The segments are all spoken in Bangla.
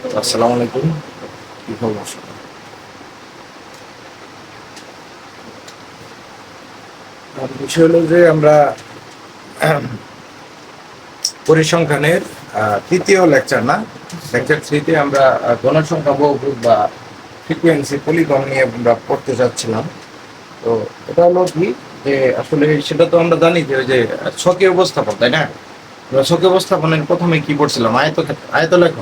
আসসালামু আলাইকুম। কি খবর? বিষয় হলো যে আমরা পরিসংখ্যানের তৃতীয় লেকচার না, লেকচার 3 তে আমরা গণসংখ্যা বহুপদ বা ফ্রিকোয়েন্সি পলিগন নিয়ে আমরা পড়তে যাচ্ছিলাম। তো এটা হলো কি যে আসলে সেটা তো আমরা জানি যে ওই যে ছকে উপস্থাপন, তাই না? আমরা ছকে উপস্থাপনের প্রথমে কি পড়ছিলাম? আয়তলেখ।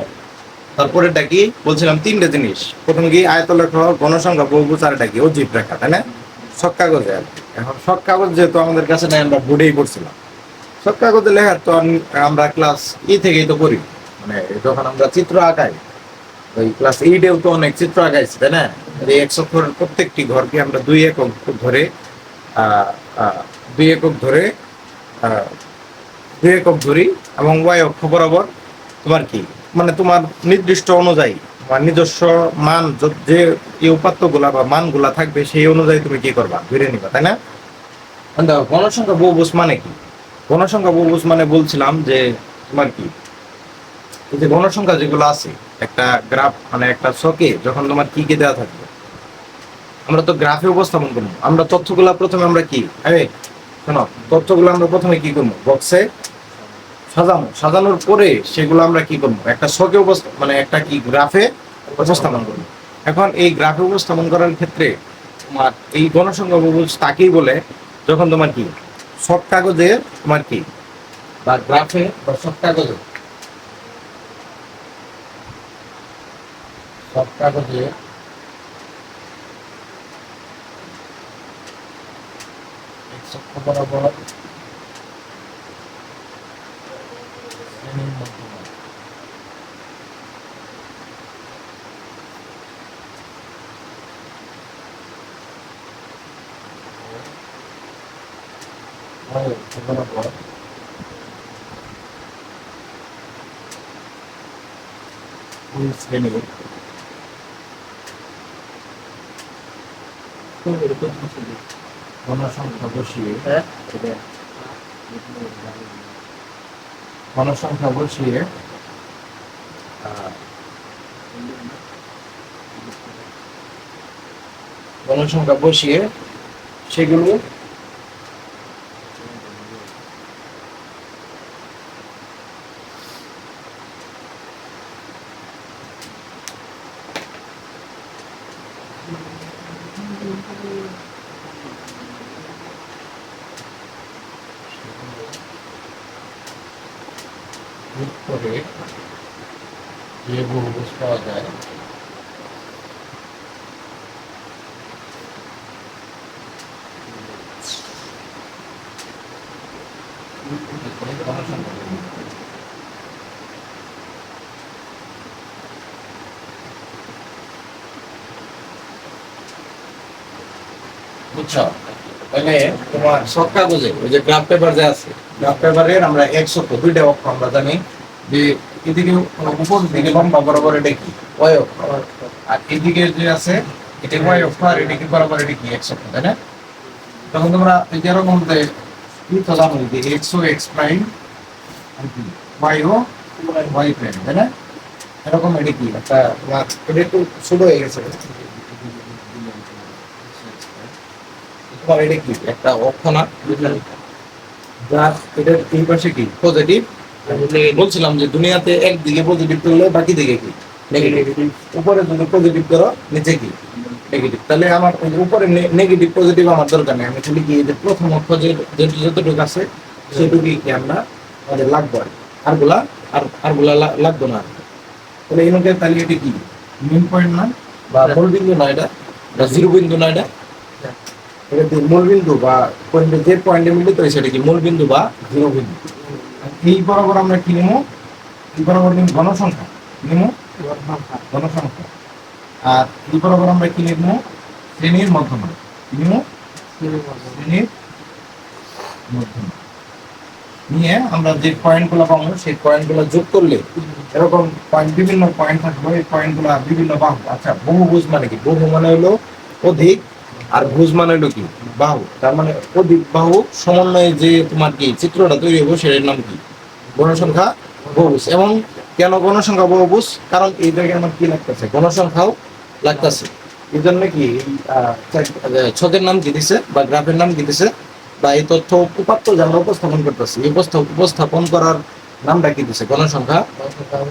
তারপরেটা কি বলছিলাম? তিনটে জিনিস। প্রথমে কি আয়তলেখ, গণসংখ্যা বহুভুজ, আর এটা কি অজীব রেখা, তাই না? শখ কাগজে আর কি। এখন শখ কাগজ যেহেতু আমাদের কাছে নাই, আমরা বোর্ডেই পড়ছিলাম। শখ কাগজে লেখার তো আমরা ক্লাস থেকেই তো করি, মানে যখন আমরা চিত্র আঁকাই, ওই ক্লাস 8-এও তো অনেক চিত্র আঁকাইছি, তাই না? এই 100 প্রত্যেকটি ঘরকে আমরা 2 একক ধরে আহ, আহ, 2 একক ধরে আহ, 2 একক ধরি, এবং ওয়াই অক্ষ বরাবর তোমার কি, মানে তোমার নির্দিষ্ট অনুযায়ী তোমার নিজস্ব মান যে এই উপাত্তগুলা বা মানগুলা থাকবে সেই অনুযায়ী তুমি কি করবা, ধরে নিবা, তাই না? দেখো, গণসংখ্যা বহুভুজ মানে কি? গণসংখ্যা বহুভুজ মানে বলছিলাম যে তোমার কি, এই যে গণসংখ্যা যেগুলো আছে একটা গ্রাফ, মানে একটা ছকে যখন তোমার কি কি দেওয়া থাকবে, আমরা তো গ্রাফে উপস্থাপন করবো। আমরা তথ্যগুলা প্রথমে আমরা কি, আরে শোনো, তথ্যগুলো আমরা প্রথমে কি করবো, বক্সে সাজানো, সাজানোর পরে সেগুলো আমরা কি করবো, একটা ছকে মানে একটা কি গ্রাফে উপস্থাপন করবো। এখন এই গ্রাফে উপস্থাপন করার ক্ষেত্রে তোমার এই গণসংখ্যা বহুভুজ তাকেই বলে যখন তোমার কি সব কাগজে তোমার কি, বা গ্রাফে বা সব কাগজে, সব কাগজে x অক্ষ বরাবর শ্রেণীর মধ্যমান, y অক্ষ বরাবর ওই শ্রেণীর গণসংখ্যা বসিয়ে, গণসংখ্যা বসিয়ে আহ, গণসংখ্যা বসিয়ে সেগুলো যোগ করে যে বহুভুজ পাওয়া যায় বুঝছো? তাহলে তোমার সব কাগজে ওই যে গ্রাফ পেপার যে আছে, গ্রাফ পেপারের আমরা 100 দুইটা অক্ষ আমরা জানি যে এদিকে উপর দিকে লম্বা বরাবর এটা কি ওয়াই অক্ষ, আর এদিকে যে আছে এটা ওয়াই অক্ষ, আর এদিকে বরাবর এটা কি এক্স অক্ষ, তাই না? তখন তোমরা এই যে এরকম যে কি তো জানো যে এক্স ও এক্স প্রাইম আর কি ওয়াই ও ওয়াই প্রাইম, তাই না? এরকম এটা কি একটা এটা একটু ছোট হয়ে গেছে, তোমার এটা কি একটা অক্ষ না, যার এটার এই পাশে কি পজিটিভ। বলছিলাম যে দুনিয়াতে একদিকে পজিটিভ করলে বাকি দিকে কি নেগেটিভ। উপরে যদি পজিটিভ করো নিচে কি নেগেটিভ, তাহলে আমার ওই যে উপরে নেগেটিভ পজিটিভ আমার দরকার নেই, আমি খালি কি যে প্রথম অক্ষ যে যতটুকু আছে সেটুকুই কি আমরা আমাদের লাগবে, আরগুলা আরগুলা লাগবে না। তাহলে এই মধ্যে তাহলে এটা কি মেন পয়েন্ট না, বা মূল বিন্দু না, এটা জিরো বিন্দু না, এটা এটা কি মূল বিন্দু বা পয়েন্টে যে পয়েন্টে মিলিত হয় সেটা কি মূল বিন্দু বা জিরো বিন্দু। এই বরাবর আমরা কি নেবো, এই বরাবর নিব গণসংখ্যা, নেবো গণসংখ্যা। আর এই বরাবর আমরা কি লিখবো, শ্রেণীর মধ্যমান, কি নেবো শ্রেণীর মধ্যমান। নিয়ে আমরা যে পয়েন্টগুলো পাবো সেই পয়েন্টগুলো যোগ করলে এরকম পয়েন্ট, বিভিন্ন পয়েন্ট থাকবে, এই পয়েন্টগুলো বিভিন্ন বাহু। আচ্ছা, বহুভুজ মানে কি? বহু মানে হলো অধিক, আর ভুজ মানে হলো কি বাহু। তার মানে অধিক বাহু সমন্বয়ে যে তোমার কি চিত্রটা তৈরি হবে সেটার নাম কি গণসংখ্যা বহুভুজ। এবং কেন গণসংখ্যা বহুভুজ? কারণ এই জায়গায় আমার কি লাগতেছে, গণসংখ্যাও লাগতেছে। এই জন্য কি ছকের নাম কি দিছে বা গ্রাফের নাম কি দিছে, বা এই তথ্য উপাত্ত যে আমরা উপস্থাপন করতেছি, এই উপস্থাপন করার নামটা কি দিছে, গণসংখ্যা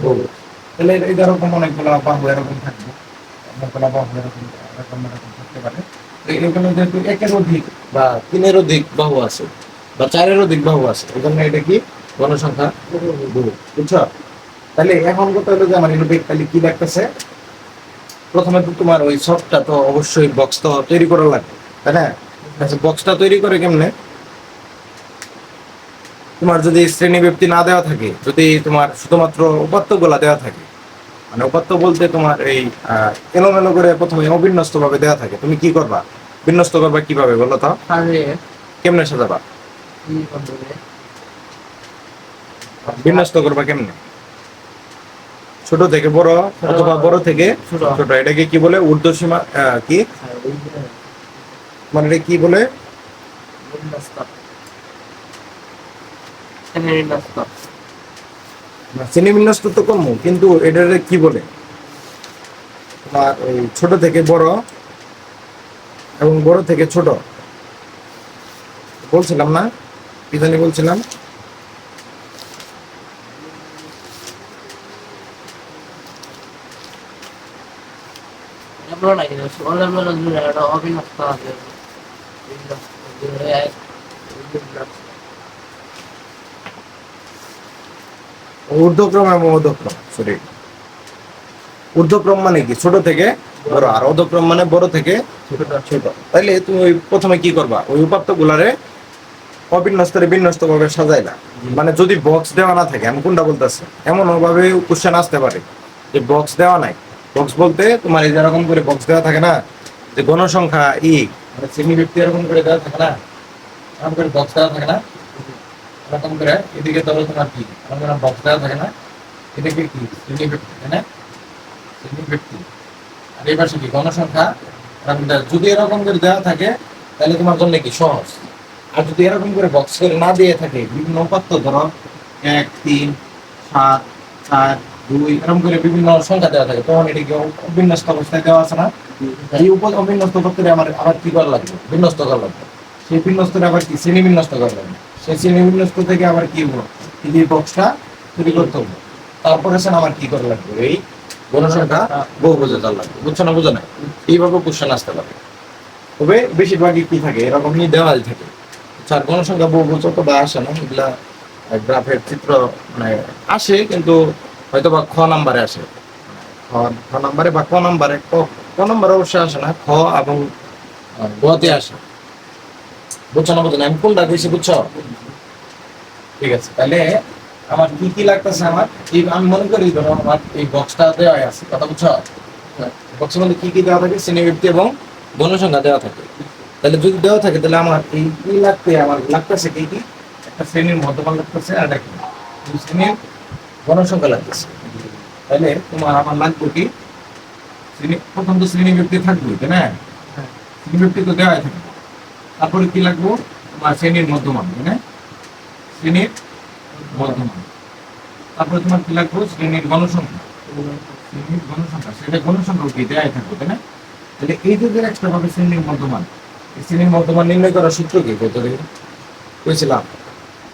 বহুভুজ। তাহলে এরকম অনেকগুলো বাহু এরকম থাকবে, অনেকগুলো বাহু এরকম এরকম এরকম থাকতে পারে। তো এগুলো যেহেতু একের অধিক বা তিনের অধিক বাহু আছে বা চারের অধিক বাহু আছে, এই জন্য এটা কি গণসংখ্যা বহুভুজ। বুঝছো? তাহলে এখন কথা হলো যে আমার এটা তাহলে কি লাগতেছে, প্রথমে তো তোমার ওই সফটটা তো অবশ্যই বক্স তো তৈরি করা লাগবে, তাই না? আচ্ছা, বক্সটা তৈরি করে কেমনে? তোমার যদি শ্রেণী ব্যক্তি না দেওয়া থাকে, যদি তোমার শুধুমাত্র উপাত্ত গুলা দেওয়া থাকে, মানে উপাত্ত বলতে তোমার এই এলোমেলো করে প্রথমে অবিন্যস্ত ভাবে দেওয়া থাকে, তুমি কি করবা? বিন্যস্ত করবা কিভাবে বলো তো? কেমনে সাজাবা? বিন্যস্ত করবা কেমনে? ছোট থেকে বড় অথবা বড় থেকে ছোট, এটাকে কি বলে? ঊর্ধ্বসীমা কি মানে এটা কি বলে? শ্রেণী বিন্যস্ত তো কম, কিন্তু এটারে কি বলে? তোমার ওই ছোট থেকে বড় এবং বড় থেকে ছোট বলছিলাম না, কি জানি বলছিলাম? ঊর্ধ্বক্রম এবং অধক্রম, সরি। ঊর্ধ্বক্রম মানে কি? ছোট থেকে বড়, আর অধক্রম মানে বড় থেকে ছোট। তাইলে তুমি ওই প্রথমে কি করবা? ওই উপাত্ত গুলারে অবিন্যস্তরে বিন্যস্ত ভাবে সাজাইলা। মানে যদি বক্স দেওয়া না থাকে, আমি কোনটা বলতেছি, এমন ভাবে কোশ্চেন আসতে পারে যে বক্স দেওয়া নাই। বক্স বলতে তোমার এই যেরকম করে বক্স দেওয়া থাকে না, যে গণসংখ্যা মানে শ্রেণী ব্যক্তি এরকম করে দেওয়া থাকে না, এরকম করে বক্স দেওয়া থাকে না, এরকম করে এদিকে ধরো তোমার কি এরকম করে বক্স দেওয়া থাকে না, এটাকে কি শ্রেণী ব্যক্তি, তাই না? শ্রেণী ব্যক্তি। আর এই পাশে কি গণসংখ্যা। যদি এরকম করে দেওয়া থাকে তাহলে তোমার জন্য কি সহজ। আর যদি এরকম করে বক্স করে না দিয়ে থাকে, বিভিন্ন উপাত্ত ধরো 1, 3, 7, 4, 2 এরকম করে বিভিন্ন সংখ্যা দেওয়া থাকে, তখন এটি কি অবিন্যস্ত অবস্থায় দেওয়া আছে না? এই অবিন্যস্ত করতে আমার আবার কি করা লাগবে? বিন্যস্ত করা লাগবে। সেই বিন্যস্তটা আবার কি শ্রেণী বিন্যস্ত করা লাগবে। সেই শ্রেণী বিন্যস্ত থেকে আবার কি হবো? এই বক্সটা তৈরি করতে হবে। তারপরে আমার কি করা লাগবে? এই গণসংখ্যা বহুভুজে তার লাগবে। বুঝছো না? বুঝো না? এইভাবে কোশ্চেন আসতে পারে। তবে বেশিরভাগই কি থাকে, এরকমই দেওয়াল থাকে। আর গণসংখ্যা বহুভুজ তো বা আসে না, এগুলা গ্রাফের চিত্র মানে আসে, কিন্তু হয়তো বা খ নাম্বারে আসে, খ নাম্বারে বা ক নাম্বারে। ক নাম্বারে অবশ্যই আসে না, খ এবং গতে আসে। বুঝছো না? বুঝো না? আমি কোনটা বেশি বুঝছো? ঠিক আছে, তাহলে আমার কি কি লাগতেছে, আমার এই আমি মনে করি ধরো আমার এই বক্সটা দেওয়া আছে, কথা বুঝছো? বক্সের মধ্যে কি কি দেওয়া থাকে? শ্রেণী ব্যক্তি এবং গণসংখ্যা দেওয়া থাকে। তাহলে যদি দেওয়া থাকে তাহলে আমার এই কি লাগতে, আমার লাগতেছে কি কি? একটা শ্রেণীর মধ্যমান লাগতেছে, আর একটা শ্রেণীর গণসংখ্যা লাগতেছে। তাহলে তোমার আমার লাগবে কি? প্রথম তো শ্রেণী ব্যক্তি থাকবে, তাই না? শ্রেণী ব্যক্তি তো দেওয়াই থাকবে। তারপরে কি লাগবো? তোমার শ্রেণীর মধ্যমান, তাই না? শ্রেণীর মধ্যমান। তারপরে তোমার কি লাগবে? শ্রেণীর গণসংখ্যা। শ্রেণীর গণসংখ্যা, সেটা গণসংখ্যা কি দেওয়াই থাকবে, তাই না? তাহলে এই যে একটা ভাবে শ্রেণীর মধ্যমান, এই শ্রেণীর মধ্যমান নির্ণয় করার সূত্র কি বলছিলাম?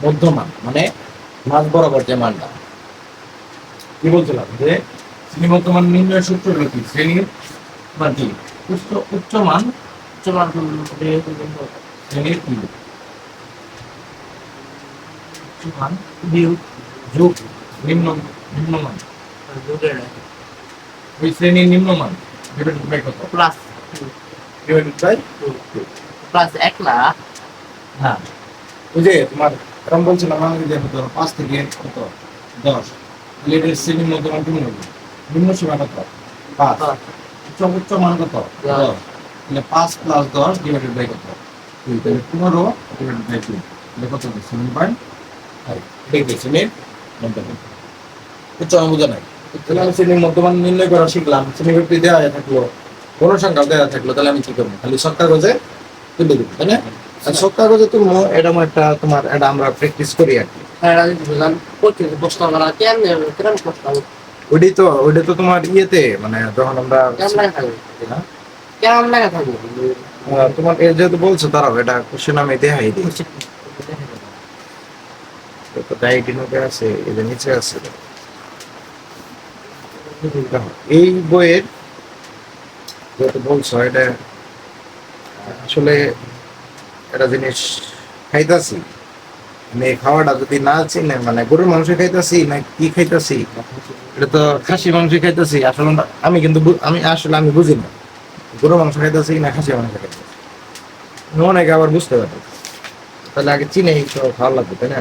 মধ্যমান মানে মাঝ বরাবর যে মানটা, কি বলছিলাম যে শ্রেণী মধ্যমান নির্ণয়ের সূত্র হলো কি? শ্রেণীর মান কি? উচ্চ মান শ্রেণীর কি? উচ্চ মান যোগ নিম্নমান, ওই শ্রেণীর নিম্নমান ডিভাইডেড বাই কত? প্লাস ডিভাইডেড বাই প্লাস 1 না। হ্যাঁ, ওই যে তোমার এরকম বলছিলাম আমি যে ধরো 5 থেকে কত 10, তাহলে এর শ্রেণীর মধ্যমান কি হবে? নিম্ন সীমা কত? 5। উচ্চ মান কত? 10। তাহলে 5 প্লাস 10 ডিভাইডেড বাই কত? 2। তাহলে 15 ডিভাইডেড বাই 2, তাহলে কত হবে? 7.5। ঠিক আছে, শ্রেণীর মধ্যমান। উচ্চ মান বোঝা নাই? তাহলে আমি শ্রেণীর মধ্যমান নির্ণয় করা শিখলাম, শ্রেণী ব্যক্তি দেওয়া থাকলো, গণসংখ্যা দেওয়া থাকলো, তাহলে আমি কি করবো? খালি শর্ট কাগজে তুলে দেবো, তাই না? আর শর্ট কাগজে তুলবো, এটা একটা তোমার এটা আমরা প্র্যাকটিস করি আর কি। Era di bulan putih bos tolong latihan ya keren bos tahu. ওইটাই তো তোমার ইয়েতে মানে যখন আমরা Keren lah kan. হ্যাঁ? Keren lah kan. তোমার যেহেতু বলছো দাঁড়াও এটা কোশ্চেন আমি দেখাই দিই তো ডাইডিনোকে আছে এই যে নিচে আছে দেখো, এই বইয়ের যেহেতু বলছো এটা আসলে একটা জিনিস খাইতাছি মানে এই খাওয়াটা যদি না চিনে মানে গরুর মাংস খাইতাছি না কি খাইতাছি এটা তো খাসি মাংস খাইতাছি আসলে আমি কিন্তু আমি বুঝি না গরুর মাংস খাইতাছি না খাসি মাংস খাইতাছি অনেকে আবার বুঝতে পারে তাহলে আগে চিনেই তো ভালো লাগবে তাই না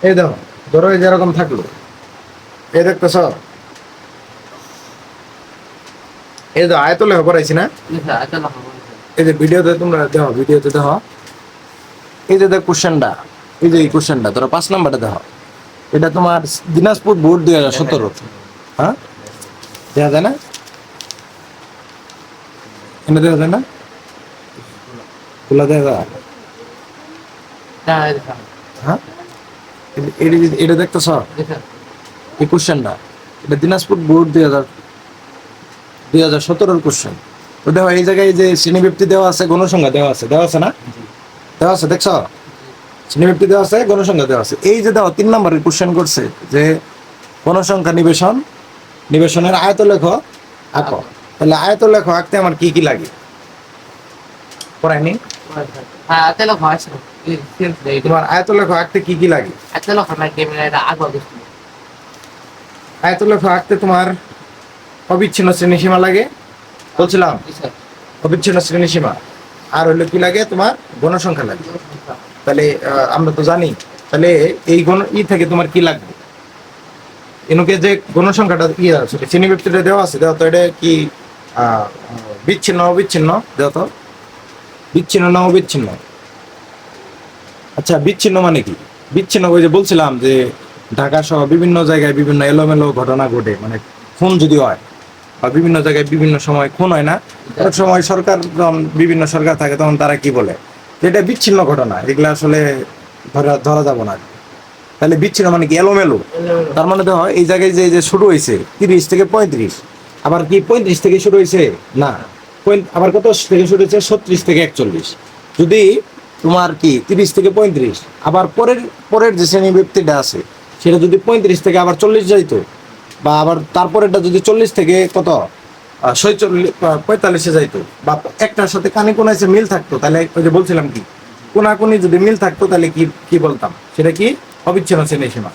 এই দেখো ধরো এই যেরকম থাকলো এই দেখতেছ এই যে আয়তলে করাইছি না Bisa ada lah. এই যে ভিডিওতে দেখো এই যে দেখ কোশ্চেনটা এই যে এই কোশ্চেনটা ধরো 5 নাম্বারটা দেখো এটা তোমার দিনাজপুর বোর্ড 2017 হ্যাঁ দেখা যায় না এটা দেখা যায় না খোলা দেখা যায় Nah, bisa. হ্যাঁ এটা দেখতেছ Bisa. এই কোশ্চেনটা এটা দিনাজপুর বোর্ড 2017 কোশ্চেন তো দেখো এই জায়গায় যে শ্রেণীব্যক্তি দেওয়া আছে গণসংখ্যা দেওয়া আছে না দেওয়া আছে দেখছো শ্রেণীব্যক্তি দেওয়া আছে গণসংখ্যা দেওয়া আছে এই যে দেখো 3 নম্বরের কোশ্চেন করছে যে গণসংখ্যা নিবেশনের আয়তলেখ আঁকো তাহলে আয়তলেখ আঁকতে আমার কি কি লাগে পড়ায়নি Ah, ada lah bahasa. Ini dari itu. তোমার আয়তলেখ আঁকতে কি কি লাগে Ada lah karena game ada aku habis. আয়তলেখ আঁকতে তোমার অবিচ্ছিন্ন শ্রেণীসীমা লাগে বলছিলাম Bisa. অবিচ্ছিন্ন শ্রেণীসীমা আর হলো কি লাগে তোমার গণসংখ্যা লাগে তাহলে আমরা তো জানি তাহলে এই থেকে তোমার কি লাগবে এনুকে যে গণসংখ্যাটা আছে শ্রেণীব্যক্তিটা দেওয়া আছে দেওয়া তো এটা কি বিচ্ছিন্ন অবিচ্ছিন্ন দেওয়া তো বিচ্ছিন্ন না অবিচ্ছিন্ন আচ্ছা বিচ্ছিন্ন মানে কি বিচ্ছিন্ন ওই যে বলছিলাম যে ঢাকা সহ বিভিন্ন জায়গায় বিভিন্ন এলোমেলো ঘটনা ঘটে মানে খুন যদি হয় বা বিভিন্ন জায়গায় বিভিন্ন সময় খুন হয় না অনেক সময় সরকার যখন বিভিন্ন সরকার থাকে তখন তারা কি বলে যে এটা বিচ্ছিন্ন ঘটনা এগুলো আসলে ধরা যাব না তাহলে বিচ্ছিন্ন মানে কি এলোমেলো তার মানে দেখো এই জায়গায় যে শুরু হয়েছে 30 থেকে 35 আবার কি 35 থেকে শুরু হয়েছে না আবার কত থেকে শুরু হয়েছে 36 থেকে 41 যদি তোমার কি 30 থেকে 35 আবার পরের যে শ্রেণী ব্যক্তিটা আছে সেটা যদি 35 থেকে আবার 40 যাইতো বা আবার তারপরেরটা যদি 40 থেকে কত 45 যাইতো বা একটার সাথে কানে কোনাইছে মিল থাকতো তাহলে ওই যে বলছিলাম কি কোনাকুনি যদি মিল থাকতো তাহলে কি বলতাম সেটা কি অবিচ্ছিন্ন শ্রেণীসীমা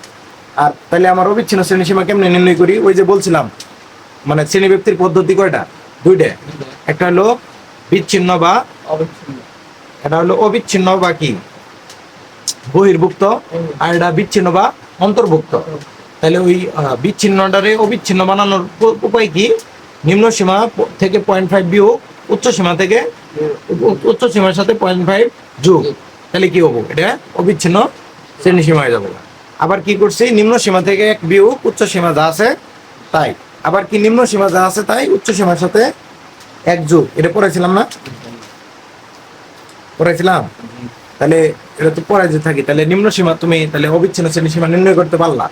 আর তাহলে আমার অবিচ্ছিন্ন শ্রেণীসীমা কেমনে নির্ণয় করি ওই যে বলছিলাম মানে শ্রেণী ব্যক্তির পদ্ধতি কয়টা দুইটা একটা হলো বিচ্ছিন্ন বা এটা হলো অবিচ্ছিন্ন বা কি বহির্ভুক্ত আর এটা বিচ্ছিন্ন বা অন্তর্ভুক্ত তাহলে ওই বিচ্ছিন্নটারে অবিচ্ছিন্ন বানানোর উপায় কি নিম্ন সীমা থেকে 0.5 বিয়োগ উচ্চ সীমা থেকে উচ্চ সীমার সাথে 0.5 যোগ তাহলে কি হবো এটা অবিচ্ছিন্ন শ্রেণী সীমায় যাবো আবার কি করছি নিম্ন সীমা থেকে 1 বিয়োগ উচ্চ সীমা যা আছে তাই আবার কি নিম্ন সীমা যা আছে তাই উচ্চ সীমার সাথে 1 যোগ এটা পড়াইছিলাম না পড়াইছিলাম তাহলে এটা তো পড়াই যে থাকি তাহলে নিম্ন সীমা তুমি তাহলে অবিচ্ছিন্ন শ্রেণী সীমা নির্ণয় করতে পারলা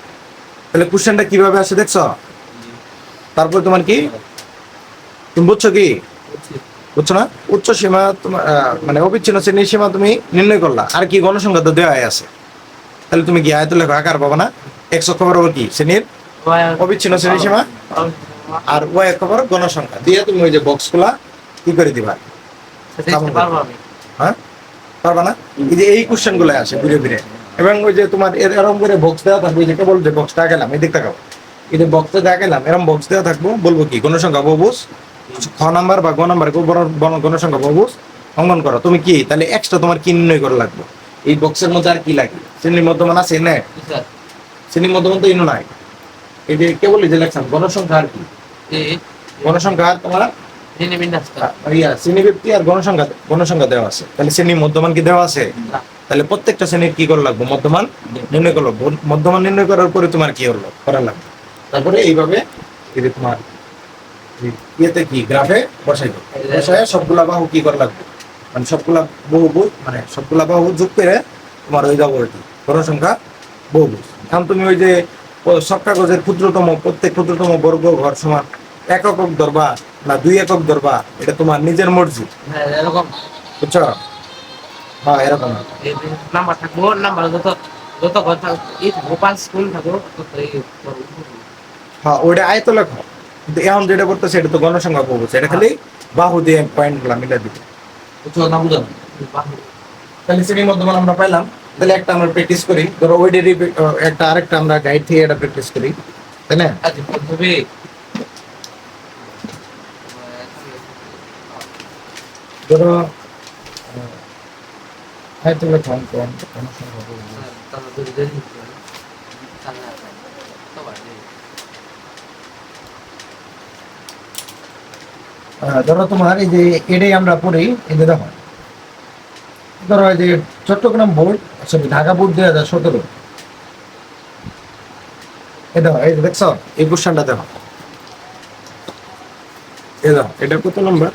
তাহলে কোশ্চেনটা কিভাবে আসে দেখছো তারপর তোমার কি তুমি বুঝছো কি বুঝছো না উচ্চ সীমা তোমার মানে অবিচ্ছিন্ন শ্রেণীর সীমা তুমি নির্ণয় করলা আর কি গণসংখ্যা তো দেওয়াই আছে তাহলে তুমি কি আয়তলেখ আকার পাবা না x অক্ষ বরাবর কি শ্রেণীর অবিচ্ছিন্ন শ্রেণী সীমা আর y অক্ষ বরাবর গণসংখ্যা দিয়ে তুমি ওই যে বক্সগুলা কি করে দিবা হ্যাঁ পারবা না এই যে এই কোশ্চেন গুলো আসে ঘুরে ঘুরে এবং ওই যে তোমার এরকম করে বক্স দেওয়া থাকবে যেটা বলছে বক্সটা গেলাম এই দিক তাকাও এই যে বক্সটা দেখা গেলাম এরকম বক্স দেওয়া থাকবো বলবো কি গণসংখ্যা বহুভুজ খ নাম্বার বা গ নাম্বার গণসংখ্যা বহুভুজ অঙ্কন করো তুমি কি তাহলে এক্সট্রা তোমার কি নির্ণয় করা লাগবে এই বক্সের মধ্যে আর কি লাগে শ্রেণীর মধ্যমান আছে না শ্রেণীর মধ্যমান তো ইনো নাই এই যে কেবল এই যে লেখছেন গণসংখ্যা আর কি গণসংখ্যা তোমার শ্রেণী ব্যক্তি আর গণসংখ্যা দেওয়া আছে তাহলে শ্রেণীর মধ্যমান কি দেওয়া আছে তাহলে প্রত্যেকটা শ্রেণীর কি করা লাগবে মধ্যমান নির্ণয় করলো মধ্যমান নির্ণয় করার পরে তোমার কি হলো করা লাগবে তারপরে এইভাবে এই যে তোমার ইয়েতে কি গ্রাফে বসাইবে বসায় সবগুলা বাহু কি করা লাগবে মানে সবগুলা বাহু যোগ করে তোমার ওই যাবো গণসংখ্যা বহুভুজ। এখন তুমি ওই যে সব কাগজের প্রত্যেক ক্ষুদ্রতম বর্গ ঘর সমান একক ধরবা না 2 একক ধরবা, এটা তোমার নিজের মর্জি, হ্যাঁ এরকম বুঝছো? হ্যাঁ এরকম। নাম্বার থাকবো, নাম্বার যত যত ঘর থাকবো এই থাকবো 5 কোন থাকবো তত এই হ্যাঁ ওইটা আয়ত লেখো, কিন্তু এখন যেটা করতেছে এটা তো গণসংখ্যা বহুভুজ, এটা খালি বাহু দিয়ে পয়েন্ট গুলা মিলে দিবে, বুঝছো না বুঝো না? তাহলে শ্রেণীর মধ্যমান আমরা পাইলাম। তাহলে একটা আমরা প্র্যাকটিস করি, ধরো ওইটারই একটা আরেকটা আমরা গাইড থেকে এটা প্র্যাকটিস করি, তাই না? আজ পদ্ধতি ধরো আয়ত লেখা অঙ্কন গণসংখ্যা বহুভুজ। তাহলে যদি দেরি তাহলে তো বাড়বে। ধরো তোমার এই যে এটাই আমরা পড়ি, এই যে দেখো, ধরো এই যে Chittagong board, sorry Dhaka board 2017, এই দেখো, এই যে দেখছো এই কোশ্চেনটা দেখো, এই দেখো এটা কত নম্বর,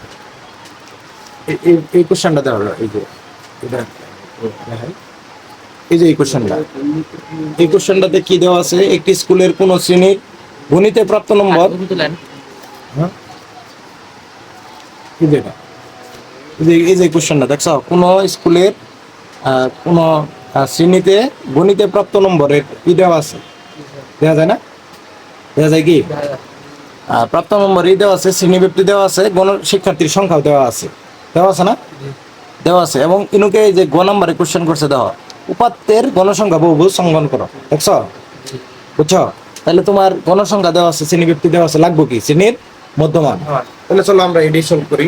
এই কোশ্চেনটা দেখো, এই যে এটা দেখাই, এই যে এই কোশ্চেনটা, এই কোশ্চেনটাতে কি দেওয়া আছে, একটি স্কুলের কোন শ্রেণীর গণিতে প্রাপ্ত নম্বর, তুলেন হ্যাঁ এই যে এটা, এই যে কোশ্চেনটা দেখছো, কোন স্কুলের কোন শ্রেণীতে গণিতে প্রাপ্ত নম্বরের কি দেওয়া আছে, দেওয়া যায় না, দেওয়া যায় কি, প্রাপ্ত নম্বর এই দেওয়া আছে, শ্রেণীব্যাপ্তি দেওয়া আছে, শিক্ষার্থীর সংখ্যাও দেওয়া আছে, দেওয়া আছে না, দেওয়া আছে। এবং ইনুকে যে গ নাম্বারে কোশ্চেন করছে, দেওয়া উপাত্তের গণসংখ্যা বহুভুজ সংগঠন করো, দেখছো, বুঝছো? তাহলে তোমার গণসংখ্যা দেওয়া আছে, শ্রেণীব্যাপ্তি দেওয়া আছে, লাগবো কি শ্রেণীর মধ্যমান। তাহলে চলো আমরা এটাই সলভ করি।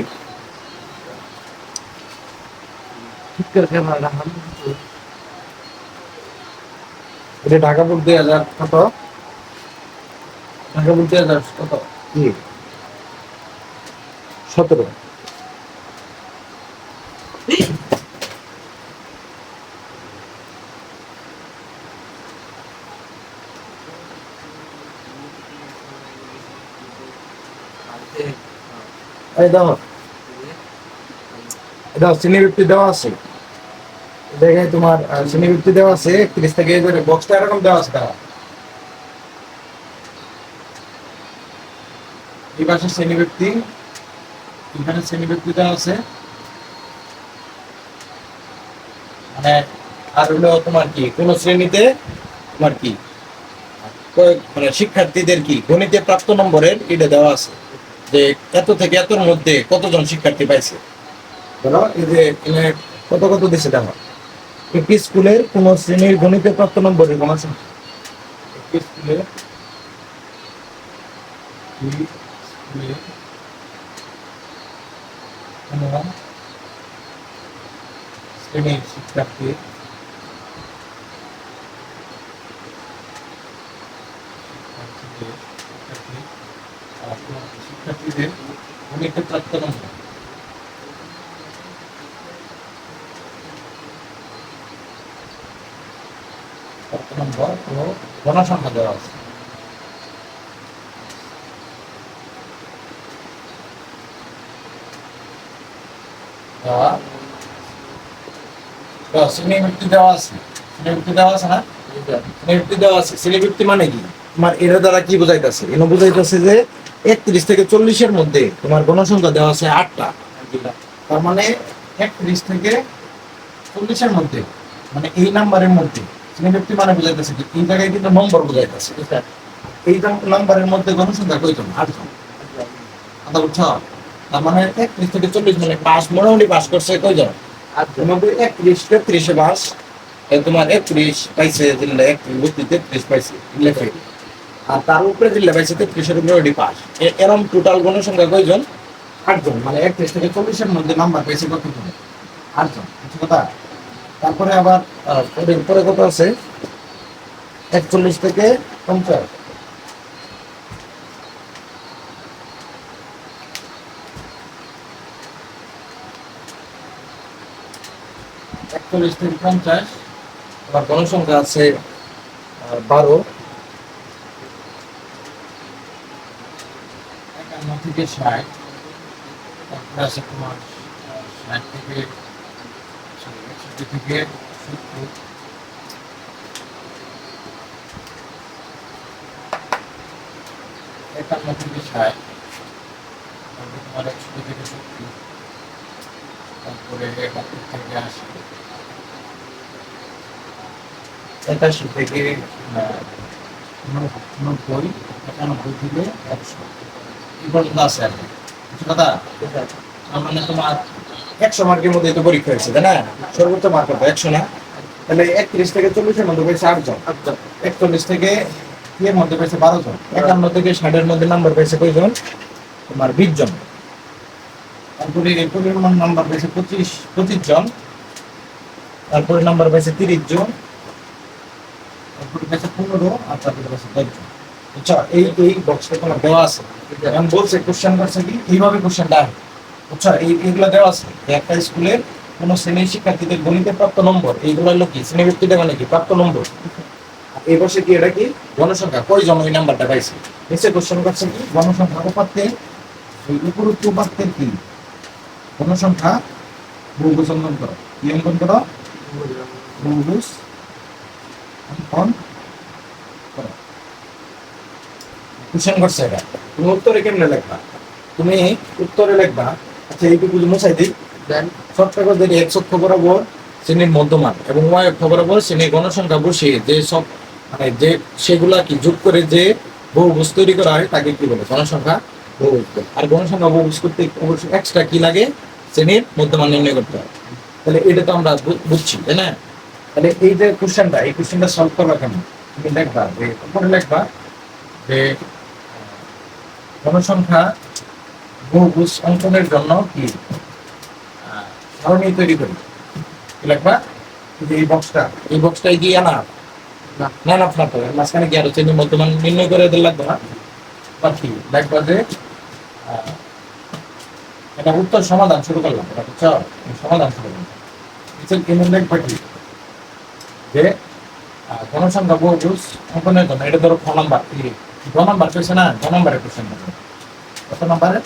ঠিক করে ক্যামেরা রাখাম এটা ঢাকা বোর্ড 2000 কত, ঢাকা বোর্ড 2000 কত কি 17, এই দেখো এটা শ্রেণীবৃত্তি দেওয়া আছে, দেখে তোমার শ্রেণীবৃত্তি দেওয়া আছে 31 থেকে এই বক্সটা এরকম দেওয়া আছে, দেওয়া এই পাশে শ্রেণীবৃত্তি, এখানে শ্রেণীবৃত্তি দেওয়া আছে, মানে আর হলো তোমার কি কোন শ্রেণীতে তোমার কি মানে শিক্ষার্থীদের কি গণিতে প্রাপ্ত নম্বরের এটা দেওয়া আছে, যে এত থেকে এতর মধ্যে কতজন শিক্ষার্থী পাইছে, ধরো এই যে এখানে কত কত দিছে দেখো, একটি স্কুলের কোন শ্রেণীর গণিতে প্রাপ্ত নম্বরের কোন আছে, একটি স্কুলের কোন শ্রেণীর শিক্ষার্থীর শিক্ষার্থীদের গণিতে প্রাপ্ত নম্বর, নম্বর ও গণসংখ্যা দেওয়া আছে। শ্রেণীবৃত্তি দেওয়া আছে, শ্রেণীবৃত্তি দেওয়া আছে না, শ্রেণীবৃত্তি দেওয়া আছে। শ্রেণীবৃত্তি মানে কি, তোমার এর দ্বারা কি বোঝাইতেছে, এনে বোঝাইতেছে যে 31 থেকে 40-এর মধ্যে তোমার গণসংখ্যা দেওয়া আছে 8টা, তার মানে 31 থেকে 40-এর মধ্যে, মানে এই নাম্বারের মধ্যে শ্রেণীবৃত্তি মানে বোঝাইতেছে কি, এই জায়গায় কিন্তু নম্বর বোঝাইতেছে, এই নাম্বারের মধ্যে গণসংখ্যা কয়জন, 8জন, কথা বুঝছো? তার মানে 31 থেকে 40 মানে পাস, মোটামুটি পাস করছে কয়জন, 31 33-এ পাস, তোমার 31 পাইছে, দিল্লা 31 33 পাইছে, লেখে, আর তার উপরে দিল্লা পাইছে 33-এর উপরে ওইটি পাস, এরকম টোটাল গণসংখ্যা কয়জন, 8জন, মানে 31 থেকে 40-এর মধ্যে নাম্বার পাইছে কতজন, 8জন, বুঝছো কথা? তারপরে আবার পরে কত আছে, 41 থেকে 50, 41 থেকে 50, আবার গণসংখ্যা আছে 12, 51 থেকে 60, তারপরে আছে তোমার 60 থেকে 61 থেকে 70, 51 থেকে 60, তারপরে তোমার 61 থেকে 70, তারপরে 71 থেকে 80, 81 থেকে 90, 91 থেকে 100 এই পর্যন্ত আছে আর কি। বুঝছো কথা? তার মানে তোমার 100 মার্কের মধ্যে তো পরীক্ষা হয়েছে, তাই না? সর্বোচ্চ মার্ক কত? 100 না? তাহলে 31 থেকে 40-এর মধ্যে পেয়েছে 8 জন, 41 থেকে এর মধ্যে পেয়েছে 12 জন, 51 থেকে 60 এর মধ্যে নাম্বার পেয়েছে কয়জন? তোমার 20 জন। তারপরে এরপরে নাম্বার পেয়েছে 25 জন, তারপরে নাম্বার পেয়েছে 30 জন, তারপরে পেয়েছে 15, আর তারপরে পেয়েছে 10 জন। আচ্ছা, এই বক্সটা তোমার দেওয়া আছে। এখন বলছে কোশ্চেন করছে কি এইভাবে কোশ্চেনটা আসে। আচ্ছা, এইগুলো দেওয়া আছে যে একটা স্কুলের কোন শ্রেণীর শিক্ষার্থীদের গণিতে প্রাপ্ত নম্বর, এইগুলো হলো কি শ্রেণীভিত্তিতে মানে কি প্রাপ্ত নম্বর। এই বছর কি এটা কি গণসংখ্যা কয়জন ওই নাম্বারটা পাইছে। নিচে কোশ্চেন করছে কি গণসংখ্যা উপাত্তের ওই উপরোক্ত উপাত্তের কি গণসংখ্যা বহুভুজ অঙ্কন করো। কি অঙ্কন করো? বহুভুজ অঙ্কন করো। কোশ্চেন করছে এটা, তুমি উত্তরে কেমনে লিখবা? তুমি উত্তরে লিখবা, আচ্ছা এইটুকু মুছাই দিই, দেন শর্ট কাগজের এক্স অক্ষ বরাবর শ্রেণীর মধ্যমান এবং ওয়াই অক্ষ বরাবর শ্রেণীর গণসংখ্যা বসিয়ে যে সব মানে যে সেগুলা কি যোগ করে যে বহুভুজ তৈরি করা হয় তাকে কি বলে? গণসংখ্যা বহুভুজ বলে। আর গণসংখ্যা বহুভুজ করতে অবশ্যই এক্সট্রা কি লাগে? শ্রেণীর মধ্যমান নির্ণয় করতে হয়। তাহলে এটা তো আমরা বুঝছি, তাই না? তাহলে এই যে কোশ্চেনটা, এই কোশ্চেনটা সলভ করবা কেমন? তুমি লিখবা যে উপরে লিখবা যে গণসংখ্যা বহুভুজ অঙ্কনের জন্য কি সারণী তৈরি করি। কি লিখবা? যে এই বক্সটাই কি আনা না না আপনার মাঝখানে কি আরো শ্রেণীর মধ্যমান নির্ণয় করে এদের লাগবে না? বা কি লিখবা যে এটা উত্তর সমাধান শুরু করলাম, এটা বুঝছো? সমাধান শুরু করলাম। এমন লিখবা কি যে গণসংখ্যা বহুভুজ অঙ্কনের জন্য এটা ধরো খ নাম্বার, গ নাম্বার পেয়েছে না? গ নাম্বারের কোশ্চেন কত নাম্বারে?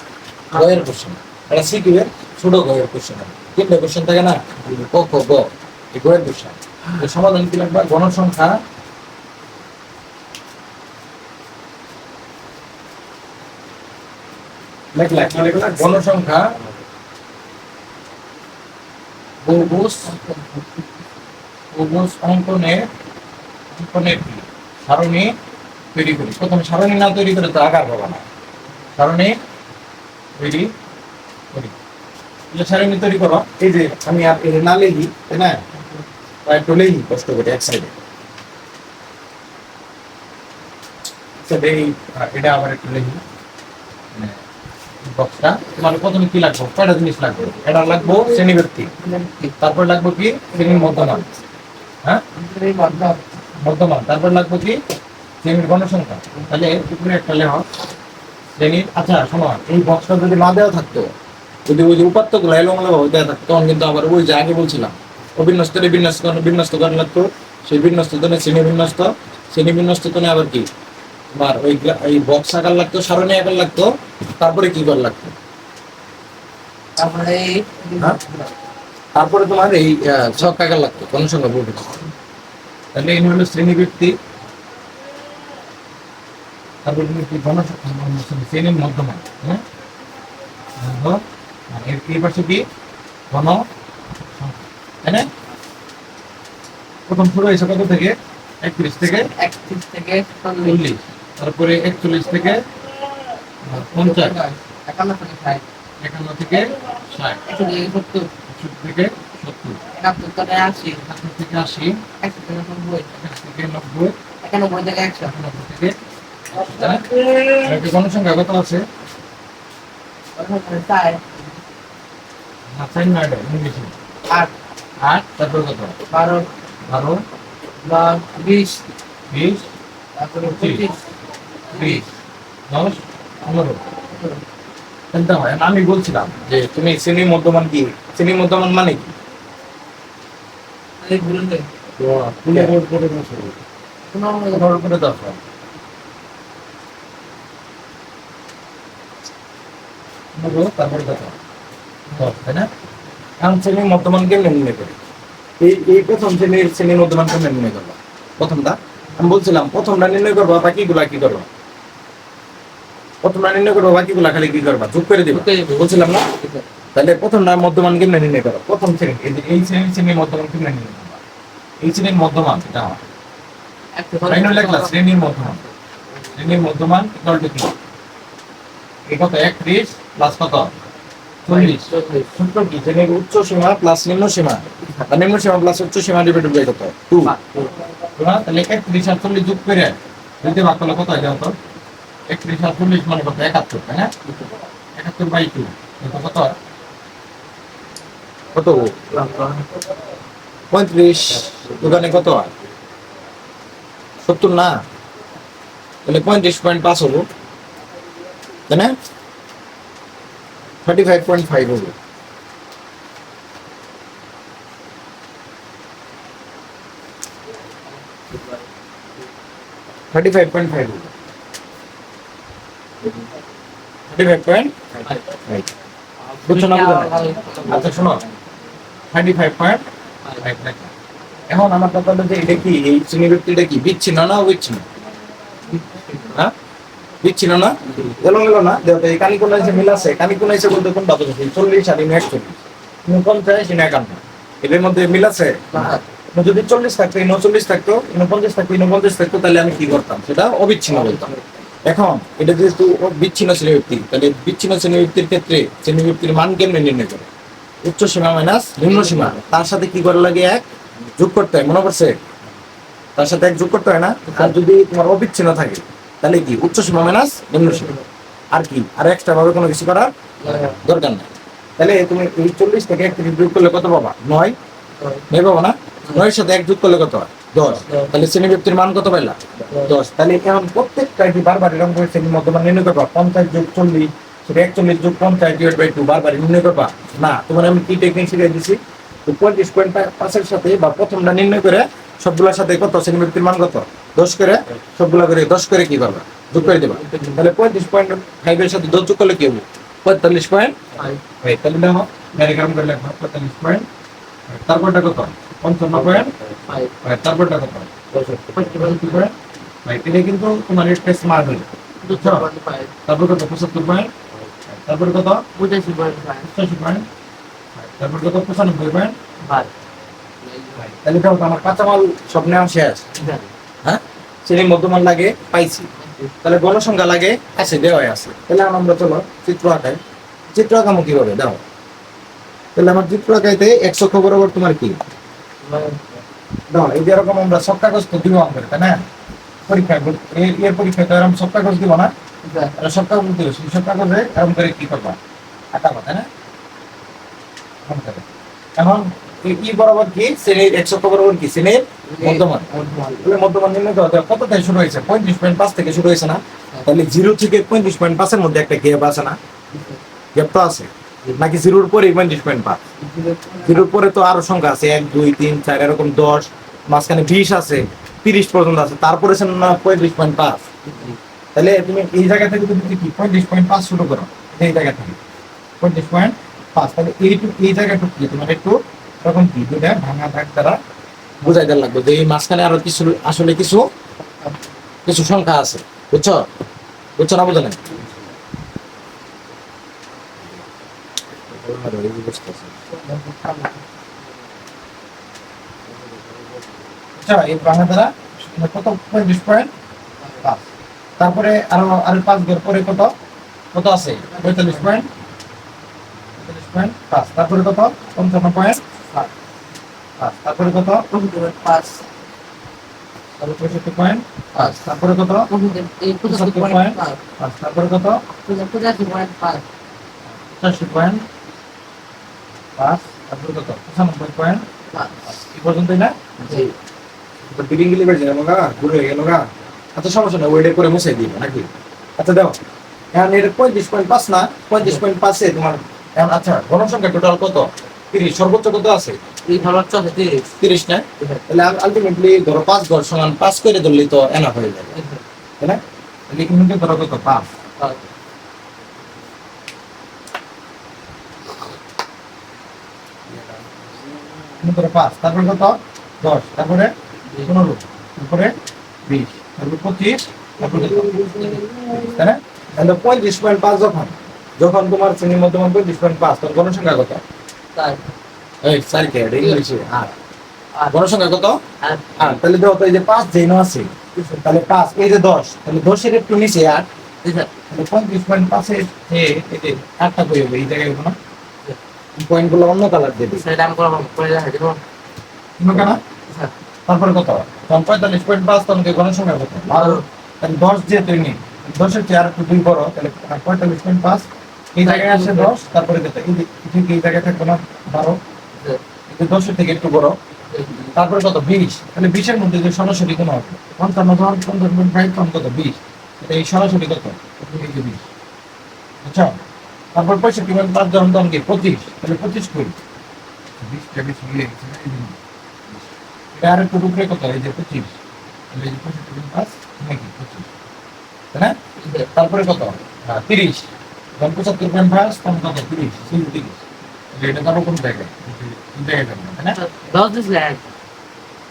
গয়ের কোশ্চেন। এটা সিকিউ এর ছোট গয়ের কোশ্চেন। তিনটা কোশ্চেন থাকে না, ক খ গ, এই গয়ের কোশ্চেন। এই সমাধান কি লিখবা? গণসংখ্যা লিখলা, কি লিখলা? গণসংখ্যা বহুভুজ অঙ্কনের কি সারণী তৈরি করি। প্রথমে সারণী না তৈরি করে তো আকার পাবা না। সারণী তৈরি করি, সারণী তৈরি করো। এই যে আমি আর এটা না লিখি, তাই না? একটু লিখি কষ্ট করে এক সাইডে। এটা আবার একটু লিখি বক্সটা। তোমার প্রথমে কি লাগবে? কয়টা জিনিস লাগবে? এটা লাগবো শ্রেণীভিত্তি, তারপর লাগবো কি শ্রেণীর মধ্যমান, হ্যাঁ মধ্যমান, তারপর লাগবো কি শ্রেণীর গণসংখ্যা। তাহলে উপরে একটা লেখা শ্রেণীর। আচ্ছা শোনো, এই বক্সটা যদি না দেওয়া থাকতো, যদি ওই যে উপাত্ত গুলো এলোমেলোভাবে দেওয়া থাকতো, তখন কিন্তু আবার ওই যে আগে বলছিলাম অবিন্যস্তরে বিন্যস্ত করা লাগতো। সেই বিন্যস্ত শ্রেণী বিন্যস্ত, শ্রেণী বিন্যস্ত আবার কি তোমার ওই বক্স আকার লাগতো, সারণী আকার লাগতো, তারপরে কি করা লাগতো? তারপরে তোমার এই ছক আকার লাগতো গণসংখ্যা বহুভুজ। তাহলে এই হলো শ্রেণীভিত্তি, তারপর তুমি কি শ্রেণীর মধ্যমান, হ্যাঁ এই পাশে কি ঘন, তাই না? প্রথম শুরু হয়েছে কত থেকে? 31 থেকে 40, তারপরে 41 থেকে 50, 51 থেকে 60, 51 থেকে 60, 70 থেকে 70, 71 থেকে 80, 71 থেকে 80, 100 থেকে 90, 100 থেকে 90, 91 থেকে 100, 91 থেকে 100। গণসংখ্যা কত আছে? তারপর কত? 12, 20, 20, তারপরে 25, 20, 10, 15। জানতে হয়। আমি বলছিলাম যে তুমি শ্রেণীর মধ্যমান কি? শ্রেণীর মধ্যমান মানে কি? তারপরে কত? 10, তাই না? এখন শ্রেণীর মধ্যমান কেমনে নির্ণয় করি? এই প্রথম শ্রেণীর মধ্যমান কেমনে নির্ণয় করবো? প্রথমটা আমি বলছিলাম প্রথমটা নির্ণয় করবো, বাকিগুলা কি করবো? প্রথমটা নির্ণয় করবো, বাকিগুলা খালি কি করবা, যোগ করে দিবা। যোগ করে দিবো। বুঝছিলাম না? তাহলে প্রথমটা মধ্যমান কেমনে নির্ণয় করো? প্রথম শ্রেণী, এই শ্রেণীর মধ্যমান কেমনে নির্ণয় করবা? এই শ্রেণীর মধ্যমান এটা আমার ফাইনাল লেখলা, শ্রেণীর মধ্যমান। শ্রেণীর মধ্যমান ইকুয়াল টু কি? এই কত 31 প্লাস কত 40। সূত্র কি? শ্রেণীর উচ্চ সীমা প্লাস নিম্ন সীমা, আর নিম্ন সীমা প্লাস উচ্চ সীমা ডিভাইডেড বাই কত 2। তাহলে 31 আর 40 যোগ করে দুইতে ভাগ করলে কত হয় জানো তো? 31 আর 40 মানে কত 71, তাই না? 71 বাই 2 এটা কত হয়? কত 35 দোকানে কত হয় 70 না? তাহলে 35.5 হলো, তাই না? 35.5 হলো। থার্টি ফাইভ পয়েন্ট ফাইভ বুঝছো না? বুঝো না? আচ্ছা শোনো, 35.5। এখন আমার কথা হলো যে এটা কি, এই শ্রেণীবৃত্তিটা কি বিচ্ছিন্ন না অবিচ্ছিন্ন? হ্যাঁ বিচ্ছিন্ন না, এলোমেলো না। দেখো এই কানি কোন এসে মিল আছে, কানি কোন এসে বলতে কোনটা বুঝছো? 40 আর 41, 49, 51, এদের মধ্যে মিল আছে? যদি 40 থাকতো, 39 থাকতো, 49 থাকতো, 49 থাকতো, তাহলে আমি কি করতাম? সেটা অবিচ্ছিন্ন বলতাম। এখন এটা যেহেতু বিচ্ছিন্ন শ্রেণীবৃত্তি, তাহলে বিচ্ছিন্ন শ্রেণীবৃত্তির ক্ষেত্রে শ্রেণীবৃত্তির মান কেমনে নির্ণয় করে? উচ্চ সীমা মাইনাস নিম্ন সীমা, তার সাথে কি করা লাগে? এক যোগ করতে হয়, মনে পড়ছে? তার সাথে এক যোগ করতে হয় না? আর যদি তোমার অবিচ্ছিন্ন থাকে তাহলে কি উচ্চ সীমা মাইনাস নিম্ন সীমা, আর কি আর এক্সট্রা ভাবে কোনো কিছু করার দরকার নাই। তাহলে তুমি এই 40 থেকে 31 যোগ করলে কত পাবা? 9 পাবো না? 9 এর সাথে 1 যোগ করলে কত হয়? 10। তাহলে শ্রেণীবৃত্তির মান কত পাইলা? 10। তাহলে এখন প্রত্যেকটা কি বারবার এরকম করে শ্রেণীর মধ্যমান নির্ণয় করবা? 50 যোগ 40 সেটা 41 যোগ 50 ডিভাইড বাই 2 বারবার নির্ণয় করবা না। তোমার আমি কি টেকনিক শিখিয়ে দিছি? 35.5 এর সাথে বা প্রথমটা নির্ণয় করে সবগুলোর সাথে কত শ্রেণীবৃত্তির মান কত 10 করে, সবগুলা করে 10 করে কি করবা? যোগ করে দিবা। তাহলে 35.5 এর সাথে 10 যোগ করলে কি হবে? 45.5। তাহলে দেখো ডাইরেক্ট করে লিখবা 45. তারপরটা কত? 55.5। তারপরটা কত? 65.5। এটা কিন্তু তোমার স্পেস মার হলো। তারপর কত? 75. তারপর কত? 85. তারপর কত? 95. তাহলে দেখো আমার কাঁচামাল সব নেওয়া শেষ। হ্যাঁ, শ্রেণীর মধ্যমান লাগে পাইছি, তাহলে গণসংখ্যা লাগে আছে, দেওয়া আছে। তাহলে আমরা চলো চিত্র আঁকাই। চিত্র আঁকামো কিভাবে দাও? তাহলে আমার চিত্র আঁকাইতে 100 অক্ষ বরাবর তোমার কি দাও? এই যে এরকম আমরা সব কাগজ তো দিব আমাদের, তাই না? পরীক্ষা এর পরীক্ষায় তো এরকম সব কাগজ দিব না, সব কাগজ দিব। সেই সব কাগজে এরকম করে কি করবা? আঁকাবা, তাই না? এখন কি বরাবর কি শ্রেণীর 100 অক্ষ বরাবর কি শ্রেণীর মধ্যমান। তাহলে মধ্যমান নির্ণয় করতে কত থেকে শুরু হয়েছে? 35.5 থেকে শুরু হয়েছে না? তাহলে 0 থেকে 35.5 এর মধ্যে একটা গ্যাপ আছে না? গ্যাপ তো আছে নাকি? 0-র পরে 35.5, 0-র পরে তো আরো সংখ্যা আছে 1 2 3 4 এরকম 10, মাঝখানে 20 আছে, 30 পর্যন্ত আছে, তারপরে আছে না 35.5। তাহলে তুমি এই জায়গা থেকে যদি কি 35.5 শুরু করো, এই জায়গা থেকে 35.5, তাহলে এই জায়গাটুকু কি তোমার একটু এরকম কি দুটা ভাঙা দাগ দ্বারা বুঝাই দেওয়া লাগবে যে এই মাঝখানে আরো কিছু আসলে কিছু কিছু সংখ্যা আছে। বুঝছো? বুঝছো না? বুঝো না? আচ্ছা, এই ভাঙা দ্বারা কত? 35.5। তারপরে আরো 5 ঘর পরে কত কত আছে? 45.5। তারপরে কত? 55.5। তারপরে কত? 5। তারপরে 65.5। তারপরে কত? 75.5। তারপরে কত? 85.5। 85.5। তারপরে কত? 95.5। এই পর্যন্তই না? জি। বিডিং গিলি বেড়ে যাবে না, ঘুরে হয়ে গেল না। আচ্ছা সমস্যা না, ওয়েটে করে মুছাই দিবে নাকি? আচ্ছা দাও, এখন এটা 35.5 না? 35.5 এ তোমার এখন আচ্ছা গণসংখ্যা টোটাল কত? 30। সর্বোচ্চ কত আছে? এই সর্বোচ্চ আছে 30। 30 না? তাহলে আলটিমেটলি ধরো 5 ঘর সমান 5 করে ধরলেই তো এনাফ হয়ে যাবে, তাই না? তাহলে কিন্তু ধরো কত? 5। ধরো 5, তারপরে কত? 10, তারপরে 15, তারপরে 20, তারপরে 25, তারপরে কত? তাই না? তাহলে 35.5 যখন যখন তোমার শ্রেণীর মধ্যমান 35.5 তখন গণসংখ্যা কত? তাই এই 4 কে এটা ইংলিশে 8 আর গণসংখ্যা কত? আর 8 তাহলে দেখো তো এই যে 5 যেন আছে তাহলে 5 এই যে 10 তাহলে 10 এর একটু নিচে 8 স্যার তাহলে 35.5 এর এই যে 8টা কই হবে এই জায়গায় কোনো পয়েন্টগুলো অন্য কালার দেবে সেটা আমি করব করে দেখাই দেব কোনো কেন স্যার তারপরে কত তখন 45.5 তখন গণসংখ্যা কত 12 তাহলে 10 যেহেতু নেই 10 এর চেয়ে আর একটু দুই বড় তাহলে 45.5 এই জায়গায় আসে 10 তারপরে কত এই যে ঠিক এই জায়গায় থাকবে না 12 এই যে 10 এর থেকে একটু বড় তারপরে কত 20 তাহলে 20 এর মধ্যে যে সরাসরি কোন হবে 55 ধর 55 তখন কত 20 এটা এই সরাসরি কত এই যে 20 আচ্ছা তারপর 65.5 যখন তখন কি 25 তাহলে 25 করি 20 টা বেশি হয়ে গেছে না এই যে এটা আর একটু উপরে কত এই যে 25 তাহলে এই যে 65.5 নাকি 25 তাই না তারপরে কত 30 যখন 75.5 তখন কত 30 30 তাহলে এটা তারপর কোন জায়গায় এই জায়গায় যাবে, তাই না 10 দিস ল্যান্ড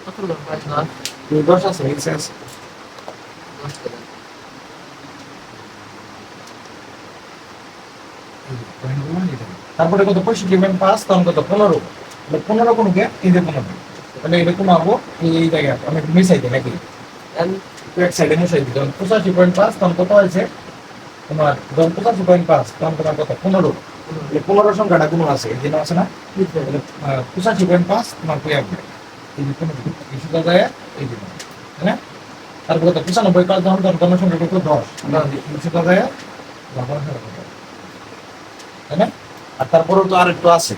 কত লোক 10 10 আছে নিচে আছে তারপরে কত 65.5 তখন কত 15 তাহলে 15 কোনকে এই যে 15 তাহলে এটা কোন হবো এই জায়গায় অনেক মিসাইতে নাকি এক সাইডে মিসাই দিই যখন 85.5 তখন কত হয়েছে তোমার যখন 85.5 তখন তোমার কত 15 তাহলে 15 সংখ্যাটা কোনো আছে এই জন্য আছে না 85.5 তোমার কই আসবে এই যে 15 এই সুদা যায় এই যে তাই না তারপর কত 95.5 যখন তখন কোন সংখ্যা কত 10 এই সুদা যায় তাই না আর তারপরেও তো আরেকটু আছে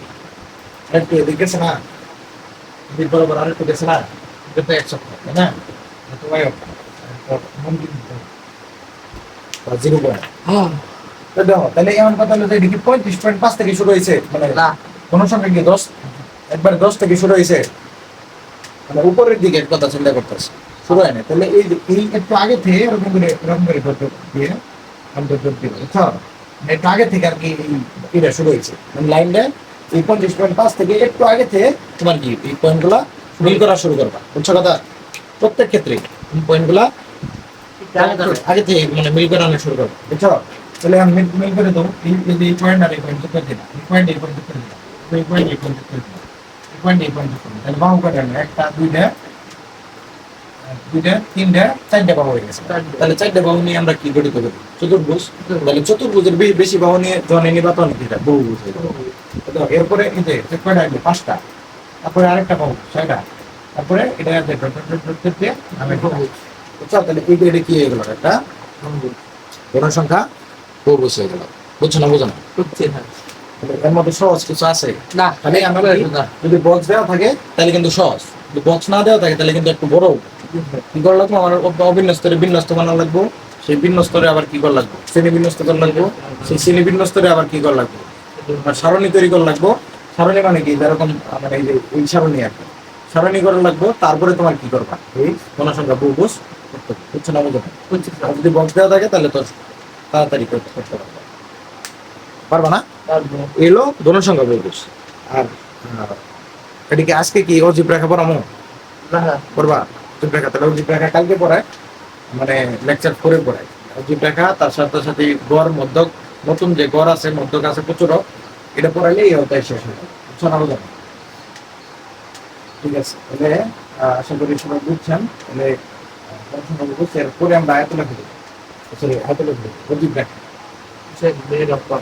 একটু এদিকে গেছে না এদিক বরাবর আরেকটু গেছে না এটা তো 1 সপ্তাহ তাই না তো ভাই জিরো পয়েন্ট হ্যাঁ তো দেখো তাহলে এমন কথা হলো যে এটা কি 35.5 থেকে শুরু হয়েছে মানে না কোন সংখ্যা কি 10 একবার 10 থেকে শুরু হয়েছে মানে উপরের দিকে এক কথা চিন্তা করতেছে শুরু হয় না তাহলে এই এই একটু আগে থেকে এরকম করে ধরতে দিয়ে আমরা ধরতে বুঝছো মানে একটু আগে থেকে আর কি এটা শুরু হয়েছে মানে লাইনটা এই 35.5 থেকে একটু আগে থেকে তোমার কি এই পয়েন্টগুলা মিল করা শুরু করবা বুঝছো কথা প্রত্যেক ক্ষেত্রে এই পয়েন্টগুলা আগে থেকে মানে মিল করা শুরু করবা বুঝছো তাহলে আমি মিল করে দেবো এই পয়েন্ট আর এই পয়েন্ট করে দিলাম এই পয়েন্ট এই পয়েন্ট করে দিলাম এই পয়েন্ট এই পয়েন্ট করে দিলাম এই পয়েন্ট এই পয়েন্ট করে দিলাম তাহলে বাহু কাটা একটা দুইটা তিনটা চারটা বাহু হয়ে গেছে তাহলে চারটা বাহু নিয়ে আমরা কি গঠিত করি চতুর্ভুজ তাহলে চতুর্ভুজের বেশি বাহু নিয়ে যখন নিবা তখন এটা বহুভুজ হয়ে যাবে এরপরে এই যে কয়টা আসবে 5টা তারপরে আরেকটা বাহু 6টা তারপরে এটা আমি বুঝছো তাহলে এটা কি হয়ে গেল একটা পূর্ণ সংখ্যা বহুভুজ হয়ে গেল বুঝছো না বুঝো না করছে না এর মধ্যে সহজ কিছু আছে না তাহলে আমরা যদি বক্স দেওয়া থাকে তাহলে কিন্তু সহজ যদি বক্স না দেওয়া থাকে তাহলে কিন্তু একটু বড় কি করা লাগবে আমার অভিন্ন স্তরে বিন্যস্ত বানানো লাগবো সেই ভিন্ন স্তরে আবার কি করা লাগবে শ্রেণী বিন্যস্ত করা লাগবো সেই শ্রেণী বিন্যস্ত স্তরে আবার কি করা লাগবে আর সারণী তৈরি করা লাগবো সারণী মানে কি যেরকম মানে এই যে এই সারণী আর কি সারণী করা লাগবো তারপরে তোমার কি করবা এই গণসংখ্যা বহুভুজ করতে হবে বুঝছো না বুঝো না করছে আর যদি বক্স দেওয়া থাকে তাহলে তো তাড়াতাড়ি করতে পারবা পারবা না এলো গণসংখ্যা বহুভুজ আর এদিকে আজকে কি অজীব রেখা পড়ামো না পড়বা অজীব রেখা তাহলে অজীব রেখা কালকে পড়ায় মানে লেকচার করে পড়ায় অজীব রেখা তার সাথে সাথে গড় মধ্যক নতুন যে গড় আছে মধ্যক আছে প্রচুরক এটা পড়াইলে এই অধ্যায় শেষ হয়ে যাবে বুঝছো না বুঝো না? ঠিক আছে তাহলে আশা করি সবাই বুঝছেন তাহলে গণসংখ্যা বহুভুজ এরপরে আমরা আয়তলে ফেলি সরি আয়তলে ফেলি অজীব রেখা সে মেয়ে ডক্টর